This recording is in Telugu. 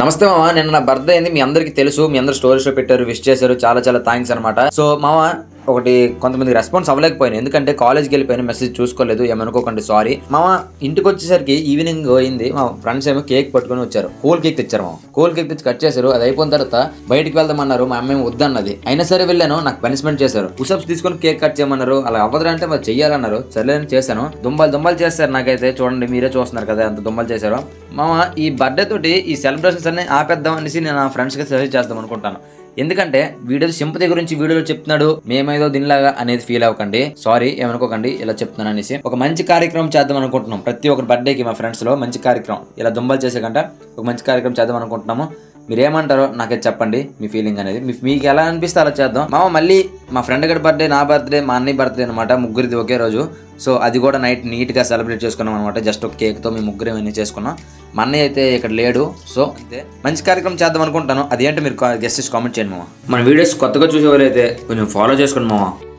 నమస్తే మామ, నిన్న నా బర్త్డే అయింది. మీ అందరికి తెలుసు, మీ అందరు స్టోరీస్ లో పెట్టారు, విష్ చేశారు, చాలా చాలా థ్యాంక్స్ అనమాట. సో మామ, ఒకటి కొంతమంది రెస్పాన్స్ అవ్వలేకపోయాను, ఎందుకంటే కాలేజ్కి వెళ్ళిపోయిన మెసేజ్ చూసుకోలేదు, ఏమనుకోకండి, సారీ. మామ ఇంటికి వచ్చేసరికి ఈవినింగ్ అయింది. మా ఫ్రెండ్స్ ఏమో కేక్ పట్టుకుని వచ్చారు, కూల్ కేక్ తెచ్చారు. మామ కూల్ కేక్ తెచ్చి కట్ చేశారు. అది అయిపోయిన తర్వాత బయటికి వెళ్దామన్నారు, మా అమ్మ వద్దన్నది. అయినా సరే వెళ్ళాను, నాకు పనిష్మెంట్ చేశారు. పుషప్స్ తీసుకొని కేక్ కట్ చేయమన్నారు. అలా అవ్వదంటే మరి చెయ్యాలన్నారు, సరేని చేశాను. దుంబలు చేస్తారు. నాకైతే చూడండి, మీరే చూస్తున్నారు కదా ఎంత దుంబలు చేశారో. మామ ఈ బర్త్డే తోటి ఈ సెలబ్రేషన్స్ అన్ని ఆపేద్దాం అనేసి నేను నా ఫ్రెండ్స్కి సజెస్ట్ చేద్దాం అనుకుంటాను. ఎందుకంటే వీడియో సింపతి గురించి వీడియోలో చెప్తున్నాడు, మేమేదో దీనిలాగా అనేది ఫీల్ అవ్వకండి, సారీ ఏమనుకోకండి ఇలా చెప్తున్నాను అనేసి. ఒక మంచి కార్యక్రమం చేద్దాం అనుకుంటున్నాం. ప్రతి ఒక్కరి బర్త్డేకి మా ఫ్రెండ్స్ లో మంచి కార్యక్రమం, ఇలా దుంబలు చేసే కంటే ఒక మంచి కార్యక్రమం చేద్దాం అనుకుంటున్నాము. మీరేమంటారో నాకైతే చెప్పండి, మీ ఫీలింగ్ అనేది మీకు ఎలా అనిపిస్తే అలా చేద్దాం. మామ మళ్ళీ మా ఫ్రెండ్ గడి బర్త్డే, నా బర్త్డే, మా అన్నయ్య బర్త్డే అనమాట, ముగ్గురిది ఒకే రోజు. సో అది కూడా నైట్ నీట్గా సెలబ్రేట్ చేసుకున్నాం అనమాట. జస్ట్ ఒక కేక్తో మేము ముగ్గురు ఇవన్నీ చేసుకున్నాం. మా అన్నయ్య అయితే ఇక్కడ లేడు. సో అంతే, మంచి కార్యక్రమం చేద్దాం అనుకుంటాను. అదేంటో మీరు గెస్ట్ కామెంట్ చేయండి మామ. మన వీడియోస్ కొత్తగా చూసేవాళ్ళు అయితే కొంచెం ఫాలో చేసుకోండి మామ.